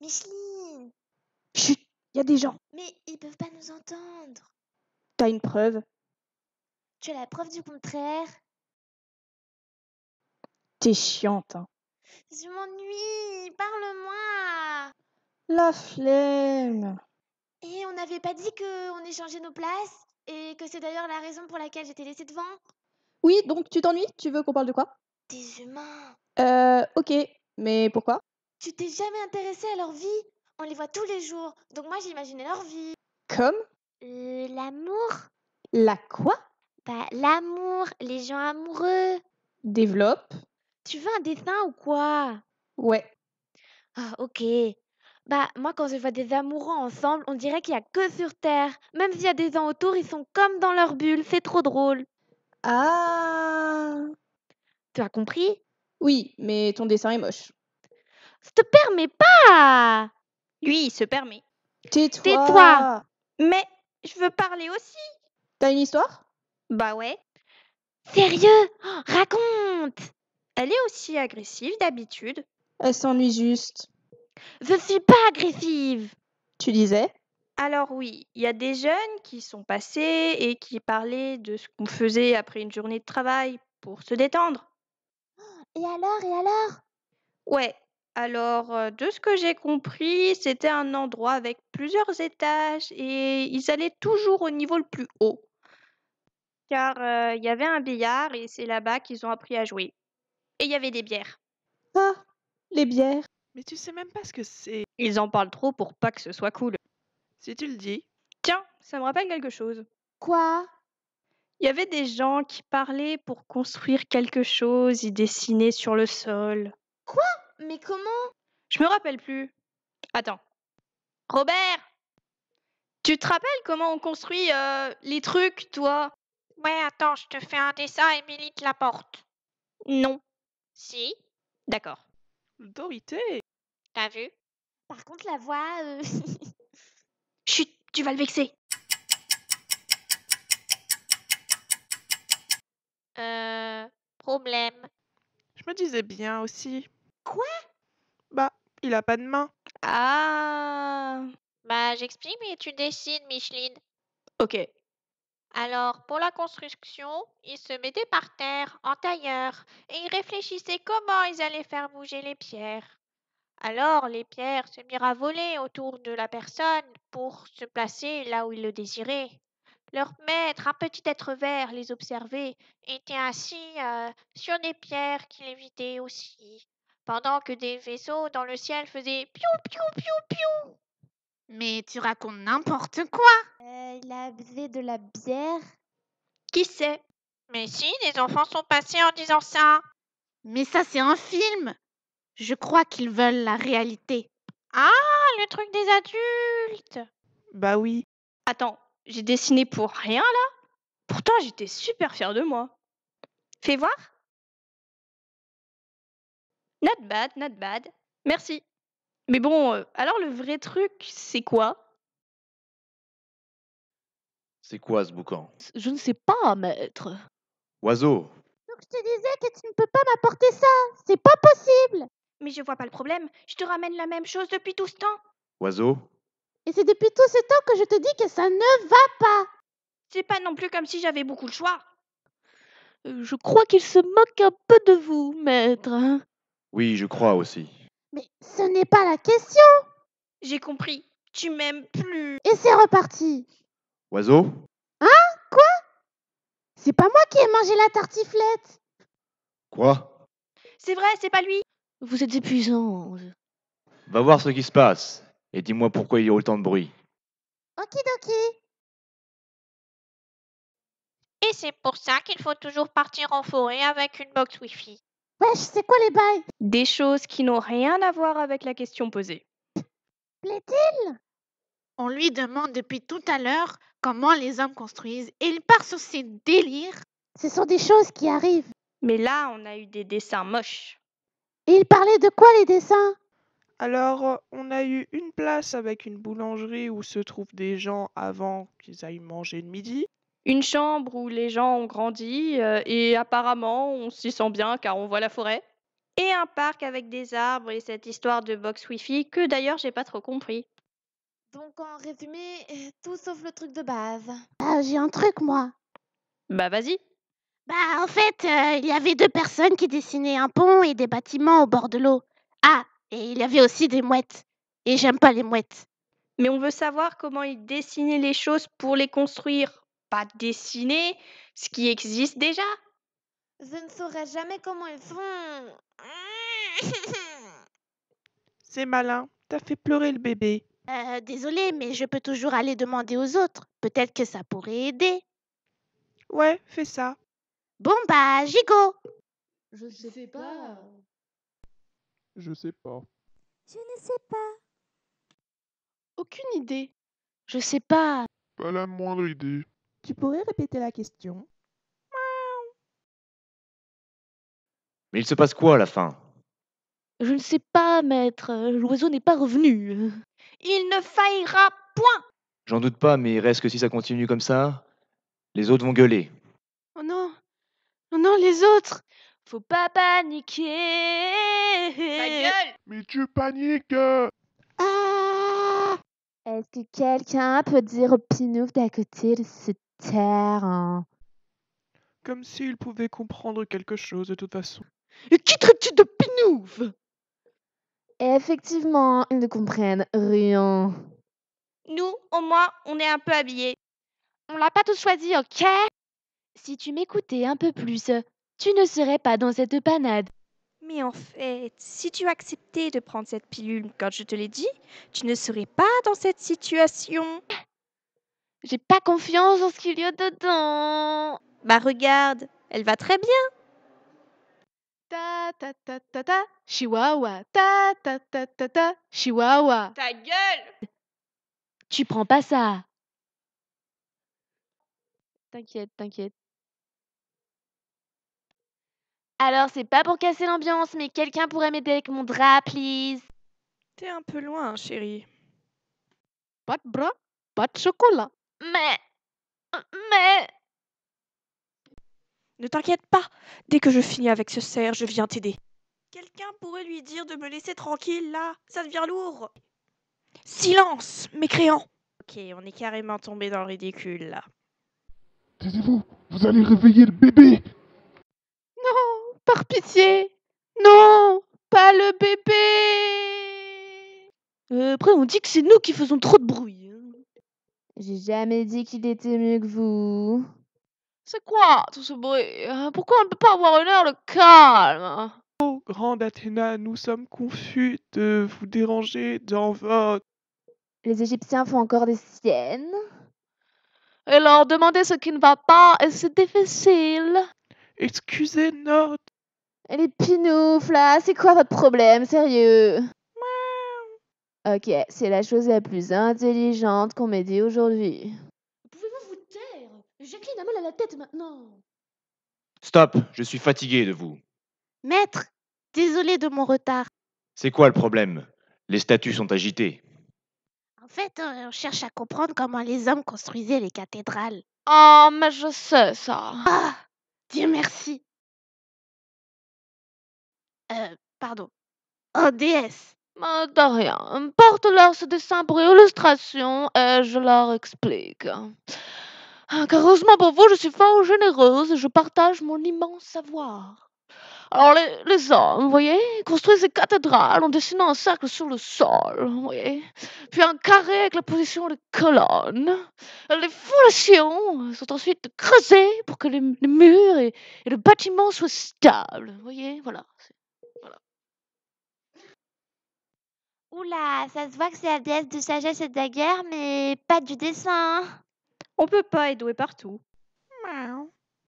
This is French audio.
Micheline! Chut, y a des gens. Mais ils peuvent pas nous entendre. T'as une preuve? Tu as la preuve du contraire? T'es chiante, hein. Je m'ennuie, parle-moi! La flemme. Et on n'avait pas dit qu'on échangeait nos places? Et que c'est d'ailleurs la raison pour laquelle j'étais laissée devant? Oui, donc tu t'ennuies? Tu veux qu'on parle de quoi? Des humains! Ok, mais pourquoi? Tu t'es jamais intéressée à leur vie? On les voit tous les jours, donc moi j'imaginais leur vie. Comme? L'amour? La quoi? Bah, l'amour, les gens amoureux. Développe. Tu veux un dessin ou quoi? Ouais. Ah, ok. Bah, moi, quand je vois des amoureux ensemble, on dirait qu'il y a que sur Terre. Même s'il y a des gens autour, ils sont comme dans leur bulle. C'est trop drôle. Ah. Tu as compris? Oui, mais ton dessin est moche. Je te permets pas! Lui, il se permet. Tais-toi! Tais-toi! Mais je veux parler aussi. T'as une histoire? Bah ouais. Sérieux? Oh, raconte! Elle est aussi agressive d'habitude. Elle s'ennuie juste. Je suis pas agressive! Tu disais? Alors oui, il y a des jeunes qui sont passés et qui parlaient de ce qu'on faisait après une journée de travail pour se détendre. Et alors, et alors? Ouais, alors de ce que j'ai compris, c'était un endroit avec plusieurs étages et ils allaient toujours au niveau le plus haut. Car il y avait un billard et c'est là-bas qu'ils ont appris à jouer. Et il y avait des bières. Ah, les bières. Mais tu sais même pas ce que c'est. Ils en parlent trop pour pas que ce soit cool. Si tu le dis. Tiens, ça me rappelle quelque chose. Quoi? Il y avait des gens qui parlaient pour construire quelque chose, ils dessinaient sur le sol. Mais comment? Je me rappelle plus. Attends. Robert, tu te rappelles comment on construit les trucs, toi? Ouais, attends, je te fais un dessin et Émilie te l'apporte. Non. Si, D'accord. L'autorité. t'as vu? Par contre, la voix... Chut, tu vas le vexer. Problème. Je me disais bien aussi. Quoi? Bah, il a pas de main. Ah. Bah, j'explique, mais tu dessines, Micheline. Ok. Alors, pour la construction, ils se mettaient par terre, en tailleur, et ils réfléchissaient comment ils allaient faire bouger les pierres. Alors, les pierres se mirent à voler autour de la personne pour se placer là où ils le désiraient. Leur maître, un petit être vert, les observait, était assis sur des pierres qui lévitaient aussi, pendant que des vaisseaux dans le ciel faisaient piou piou piou piou. Mais tu racontes n'importe quoi. il a abusé de la bière? Qui sait? Mais si, des enfants sont passés en disant ça. Mais ça, c'est un film. Je crois qu'ils veulent la réalité. Ah, le truc des adultes. Bah oui. Attends, j'ai dessiné pour rien là? Pourtant, j'étais super fière de moi. Fais voir. Not bad, not bad. Merci. Mais bon, alors le vrai truc, c'est quoi? C'est quoi ce boucan? Je ne sais pas, maître. Oiseau, Donc je te disais que tu ne peux pas m'apporter ça. C'est pas possible. Mais je vois pas le problème. Je te ramène la même chose depuis tout ce temps. oiseau, Et c'est depuis tout ce temps que je te dis que ça ne va pas. C'est pas non plus comme si j'avais beaucoup le choix. Je crois qu'il se moque un peu de vous, maître. oui, je crois aussi. Mais ce n'est pas la question. J'ai compris. Tu m'aimes plus. Et c'est reparti. Oiseau, C'est pas moi qui ai mangé la tartiflette. quoi? C'est vrai, c'est pas lui. Vous êtes épuisant. Va voir ce qui se passe et dis-moi pourquoi il y a autant de bruit. Okidoki. Et c'est pour ça qu'il faut toujours partir en forêt avec une box Wi-Fi. Wesh, c'est quoi les bails? Des choses qui n'ont rien à voir avec la question posée. Plaît-il? On lui demande depuis tout à l'heure comment les hommes construisent et il part sur ses délires. Ce sont des choses qui arrivent. Mais là, on a eu des dessins moches. Et il parlait de quoi les dessins? Alors, on a eu une place avec une boulangerie où se trouvent des gens avant qu'ils aillent manger le midi. Une chambre où les gens ont grandi et apparemment on s'y sent bien car on voit la forêt. et un parc avec des arbres et cette histoire de box Wi-Fi que d'ailleurs j'ai pas trop compris. Donc en résumé, tout sauf le truc de base. Ah, j'ai un truc, moi. Bah vas-y. Bah, en fait, il y avait 2 personnes qui dessinaient un pont et des bâtiments au bord de l'eau. Ah, et il y avait aussi des mouettes. Et j'aime pas les mouettes. Mais on veut savoir comment ils dessinaient les choses pour les construire, pas dessiner ce qui existe déjà. Je ne saurais jamais comment ils font. C'est malin, t'as fait pleurer le bébé. Désolée, mais je peux toujours aller demander aux autres. Peut-être que ça pourrait aider. Ouais, fais ça. Bon, bah, j'y go. Je sais pas. Je sais pas. Je ne sais pas. Aucune idée. Je sais pas. Pas la moindre idée. Tu pourrais répéter la question? Mais il se passe quoi à la fin? Je ne sais pas, maître. L'oiseau n'est pas revenu. Il ne faillira point. J'en doute pas, mais il reste que si ça continue comme ça, les autres vont gueuler. Oh non. Oh non, les autres. Faut pas paniquer. Ta gueule. Mais tu paniques! Ah! Est-ce que quelqu'un peut dire au pinouf d'à côté de se taire, hein? Comme s'il pouvait comprendre quelque chose de toute façon. Et qui traites-tu de pinouf? Effectivement, ils ne comprennent rien. Nous, au moins, on est un peu habillés. On l'a pas tous choisi, ok? Si tu m'écoutais un peu plus, tu ne serais pas dans cette panade. Mais en fait, si tu acceptais de prendre cette pilule quand je te l'ai dit, tu ne serais pas dans cette situation. J'ai pas confiance en ce qu'il y a dedans. Bah regarde, elle va très bien. Ta ta ta ta ta. Chihuahua. Ta ta ta ta ta. Chihuahua. Ta gueule. Tu prends pas ça. T'inquiète, t'inquiète. Alors, c'est pas pour casser l'ambiance, mais quelqu'un pourrait m'aider avec mon drap, please? T'es un peu loin, chérie. Pas de bras, pas de chocolat. Mais... Ne t'inquiète pas, dès que je finis avec ce cerf, je viens t'aider. Quelqu'un pourrait lui dire de me laisser tranquille là, ça devient lourd. Silence, mécréant. Ok, on est carrément tombé dans le ridicule là. Taisez-vous, vous allez réveiller le bébé! Non, par pitié. Non, pas le bébé. Après, on dit que c'est nous qui faisons trop de bruit. J'ai jamais dit qu'il était mieux que vous. C'est quoi tout ce bruit? Pourquoi on ne peut pas avoir une heure de calme? Oh, grande Athéna, nous sommes confus de vous déranger dans votre... Les Égyptiens font encore des siennes. Et leur demander ce qui ne va pas, et c'est difficile. Excusez notre... Et les pinoufs, là, c'est quoi votre problème, sérieux? Ok, c'est la chose la plus intelligente qu'on m'ait dit aujourd'hui. Pouvez-vous vous taire? Jacqueline a mal à la tête maintenant. Stop, je suis fatigué de vous. Maître, désolée de mon retard. C'est quoi le problème? Les statues sont agitées. En fait, on cherche à comprendre comment les hommes construisaient les cathédrales. Ah, mais je sais ça. Ah, Dieu merci. Pardon. Oh, déesse. De rien. Porte-leur ce dessin pour illustration et je leur explique. Car heureusement pour vous, je suis fort généreuse et je partage mon immense savoir. Alors, les hommes, vous voyez, construisent des cathédrales en dessinant un cercle sur le sol, vous voyez, puis un carré avec la position des colonnes. Les fondations sont ensuite creusées pour que les murs et le bâtiment soient stables, vous voyez, voilà. Oula, ça se voit que c'est la déesse de sagesse et de la guerre, mais pas du dessin. On peut pas être doué partout. Miaou.